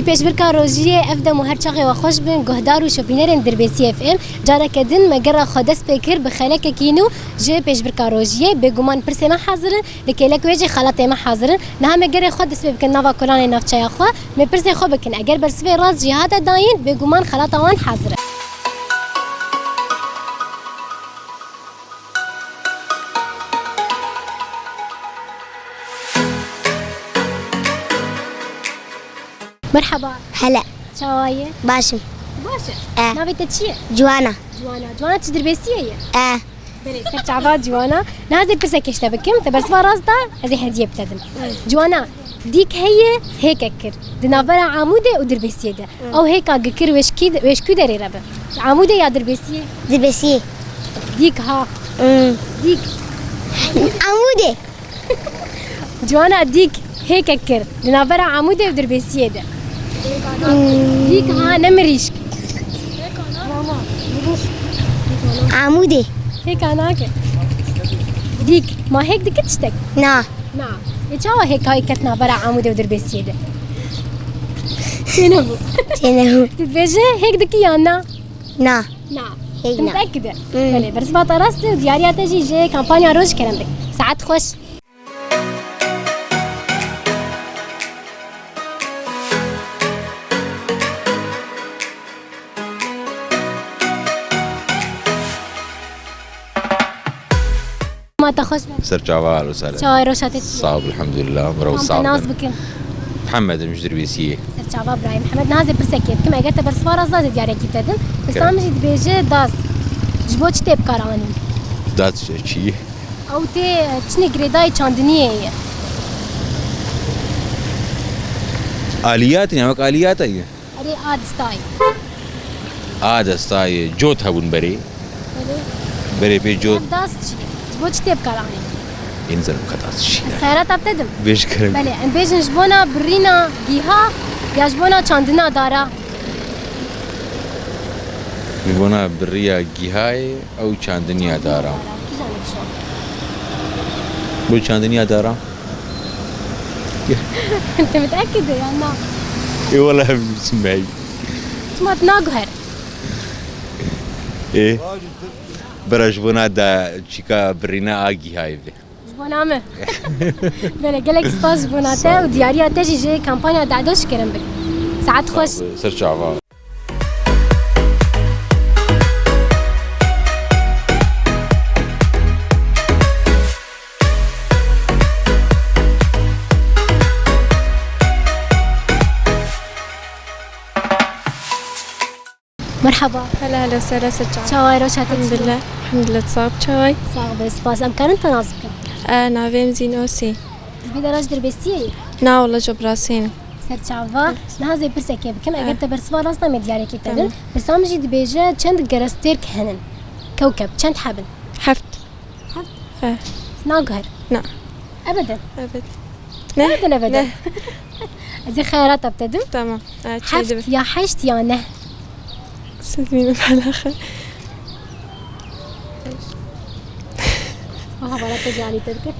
جی پیش برکا روزی افدم و هر چاقی و خوش بین گهدار و شوپینرین دربیسی اف ام جارا کدن مگر خودس بکر بخلک کینو جی پیش برکا روزی بگومان پرسه ما حاضرن لکیلک ویجی خلاطه ما حاضرن نه مگر خودس بکن نوا کلان نفچه خو می پرسه خو بکن اگر برسوی راز جهاد داین بگومان خلاطه وان حاضرن مرحبا هلا شوايه باشم باشا ناويت تشيه جوانا جوانا تدربيسيه اه بلي سبت عباد جوانا نازل بسك اشتبكم تبرس راسدا هذه هديه بتدم جوانا ديك هيك كر دنافرا عموده ودربيسيه ده او هيك اقكر وشكي دري ربه عموده يا دربيسيه دربسيه ديك ها ديك عمودي جوانا ديك هيك كر دنافرا عموده ودربيسيه ده ديك ها نمريشك عمودي هيك هناك ديك ما هيك ديك تشتك نا نعم يتشاوى هيك هاي كتنا برا عمودة ودربيسية ده شنو شنو تتبيجي هيك ديك يانا نا نعم هيك نا متأكدة بلي برس باطا راسي ودياريا تجي جي كامبانيا روج كلام بك ساعات خوش ما تخش سرجاوال وسهلا شاي روشاتي صعب الحمد لله مرو صعب ناز بكن محمد مش دربيسيه سرچاوا ابراهيم محمد نازل برسكيت كما قلت برسوار ازاز دياري كيتدن بس عم جيت بيجي داس جبوت تيب كاراني دات شي او تي تشني جريداي چاندنيه آليات يعني وك آليات اي اري اد ستاي هذا ستاي جوت هبون بري بي جوت داس جبوت تيب كاراني ينزل مقطعات شي خيرات ابتدم بيش كرم بله ان بيجن جبونا برينا جيها يا جبونا چاندنا دارا بيبونا بريا جيهاي او چاندنيا دارا بو چاندنيا دارا انت متاكد يا انا اي والله بسمعي ما تناقهر ايه برجبونا دا چيكا برينا اجي هاي جبونا مه بله قالك سباس جبوناته ودياريا تجي جي كامبانيا دعدوش كرم بك ساعات خوش سرجاوال مرحبا هلا هلا وسهلا سرجع شاي روشاتي الحمد لله الحمد لله تصاب شوي صعب سباس ام كان انت نازك نافيم زينوسي بدراج دربسيه نا والله جبراسين سرچاوا نهازي برسكي بكم اگر تبرسوا راسنا مدياري كيتدن بس عم جيت بيجا چند جرستير كهنن كوكب چند حبل حفت ناقهر لا ابدا ابد ابدا ابدا زي خيارات ابتدم تمام حفت يا حشت يا نه سنتين بالاخر ولا تجعلي تذكر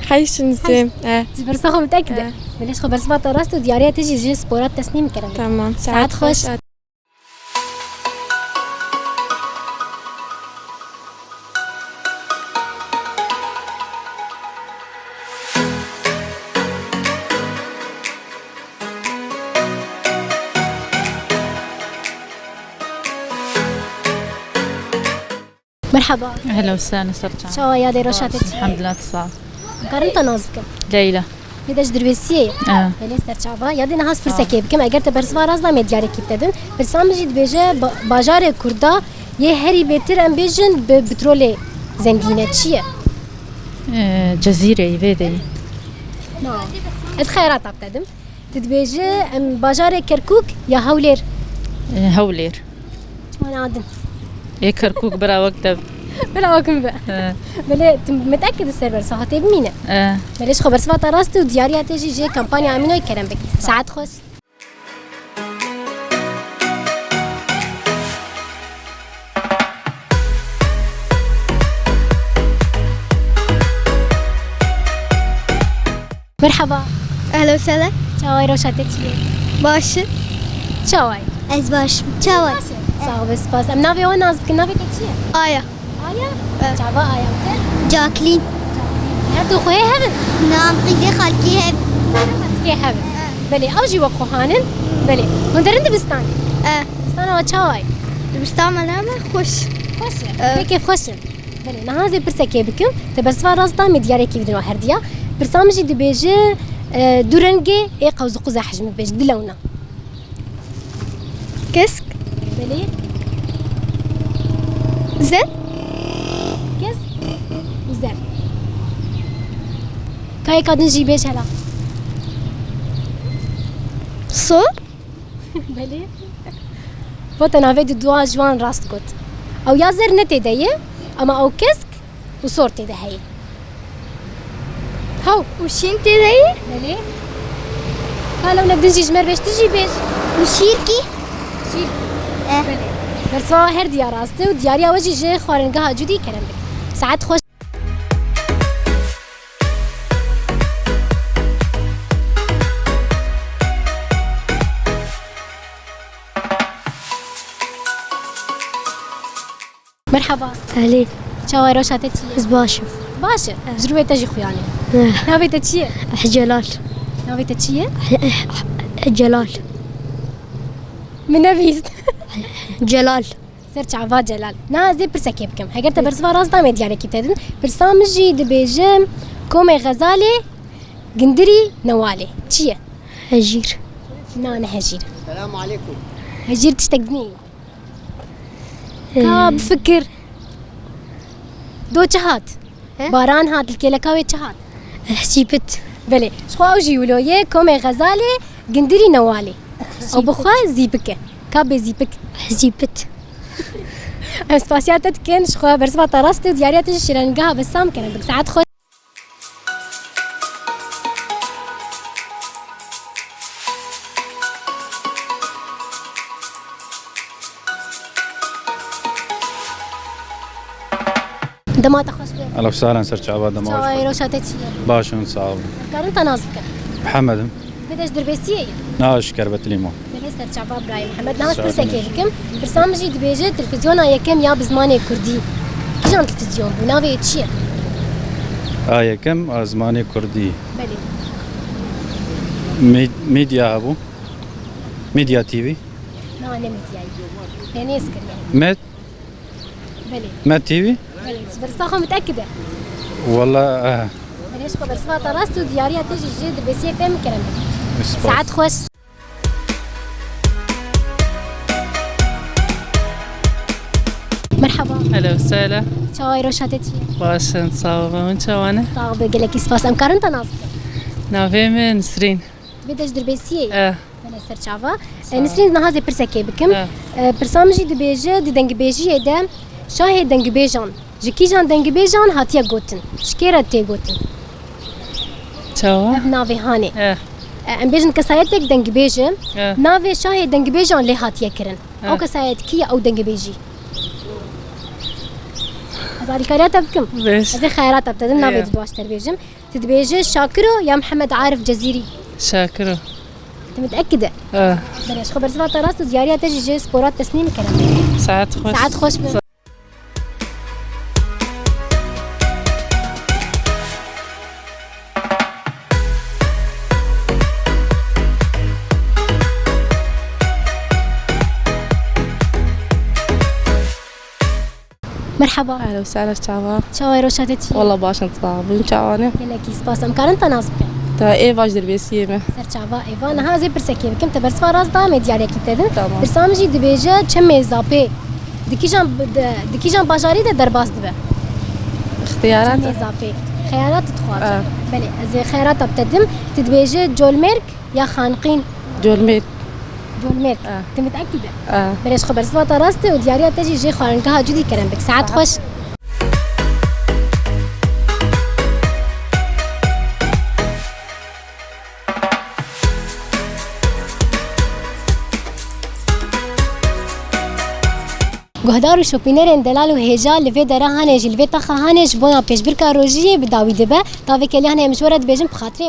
حيش نزيم برسا خو متأكدة بلاش خو برسا طرست ودياريا تجي جي سبورات تسنيم كلام تمام ساعات خوش مرحبا اهلا وسهلا سرجان شو يا دي روشاتي الحمد لله تصاب قرنت نازك ليلى بدش دربسيه بلي سرچاوا يا دي نهاس فرسكي بكم اگر تبرسوا رازنا مدياري كيتدن بس عم جيت بيجا باجار كردا يه هري بيتر ام بيجن ببترول زنجينه تشيه جزيرة يفيدي نعم الخيرات ابتدم تدبيجي ام باجار كركوك يا هولير هولير وانا عادن ايه كركوك برا وقت بلا وكم بقى بلا متأكد السيرفر صحتي بمينة بلاش خبر سبات راستي ودياريا تجي جي كامبانيا امينو يكرم بك ساعات خوش مرحبا اهلا وسهلا شاي روشاتك باش چاوای از باش چاوای صاحب سپاس ام ناوی اون ناز بکن ناوی چیه آیا آیا چاوا آیا بتر جاکلین هر دو خوی هبن نام قیده خالکی هب کی هبن بله او جی وقو هانن بله هون درند بستان بستان و چاوای بستان منام خوش خوشه كيف خوشن بله نهازي برسا كي بكم تبرسوا راس دامي دياري كيف دنوا هرديا برسامجي دبيجي دورنجي اي قوز قوزا حجم بيج دلونا كسك بلي زين كيس وزر كاي كادن جي بيج هلا صو بلي فوتنا فيديو دوا جوان راست قط او يا زر نتي دي اما او كسك وصورتي ده هي هاو وشين تدي بلي قالوا نبدي نجي جمر باش تجي بيش وشيركي شيل بلي برسوا هر ديار راسته ودياريا وجي جي خوارنقها جودي كلام بك ساعات خوش مرحبا اهلين چاوای روشاته چیه؟ از باشم باشه جروبه تجي خویانه ناوی چیه؟ جلال ناوی چیه؟ جلال من نویست جلال سر چاوا جلال نا زي برسا كي بكم هاگر تبرسوا راس دامي دياري كي تدن برسامجي دبيجم كومي غزالي قندري نوالي چیه؟ هجير نا هجير السلام عليكم هجير تشتقني كا بفكر دو چهات باران هات الكيلكاوي چهات حسيبت بله شخوا او جيولويه كومي غزالي قندري نوالي او بخوا زيبكه كابي زيبك حسيبت سباسياتت كان شخوا برسبا طرستي ودياريات الشيرانقاها بسام كان بك ساعات خوش دمات خوش بيه اهلا وسهلا سرت عباد دموج شواي روشاتي چیه باشون صعب كارن تنازبك محمد بدش دربسيه ناش كربت ليمون بلستر شعبا براي محمد ناس برسكي بكم برسامجي دبيجي تلفزيون يكم يا بزماني كردي كيجان تلفزيون بناوي تشي آية كم أزماني كردي بلي ميديا أبو ميديا تي في نا انا ميدياي يعني اسكر مت بلي مت تي في بلي برساخه متاكده والله بليش خبر سبا طراست ودياريا تجي جد بسي فهم كلام ساعات خوش مرحبا هلا وسهلا شواي روشاتي باشن صاوبة من شوانا صعب قالك اسفاس ام كارن تناس نافي من نسرين بدش دربسيه اه بلا سرچاوا نسرين نهازي برسكي بكم برسامجي دبيجه دنگ بيجي ده شاه دنگ بيجان جكي جان دنگ بيجان هاتيا گوتن شكيرا تي گوتن شوا نافي هاني اه ام بيجن كسايتك دنگ بيجه اه نافي شاه دنگ بيجان لي هاتيا كرن او كسايت كيا او دنگ بيجي هذا الكاريات بكم بس هذه خيارات ابتدى نافي دواش تربيجم تدبيجه شاكرو يا محمد عارف جزيري شاكرو انت متاكده اه بلاش خبر سبعة راس دياريا تجي جي سبورات تسنيم كلام ساعات خوش ساعات خوش بي. مرحبا أهلا وسهلا شعبا شواي روشاتي والله باشن صعب من شعبانة لك سباس ام كارن تناسبك تا إيه باش دربيسية ما سر چاوا ایوان ها زی پرسکی بکم ته برسوا راز دا مدیاله کیتدن تمام. برسامجی دبیجه چمه زاپه دکیجان باجاری ده درباس دبه اختيارات چمه زاپه خيارات تخوات آه. بله از خيارات ابتدم تدبيجه جولمرك يا خانقين جولميت جولمرك آه. انت متاكده آه بلاش خبر سوا طراسته ودياريا تجي جي خارنكها جدي كلام بك ساعات خوش گهدار و شوپینر دلال و هجا لوی دره هانج لوی تخا هانج بونا پیش برکا روجیه بداوی دبه تا وکلی هنه مشورت بیجم بخاطر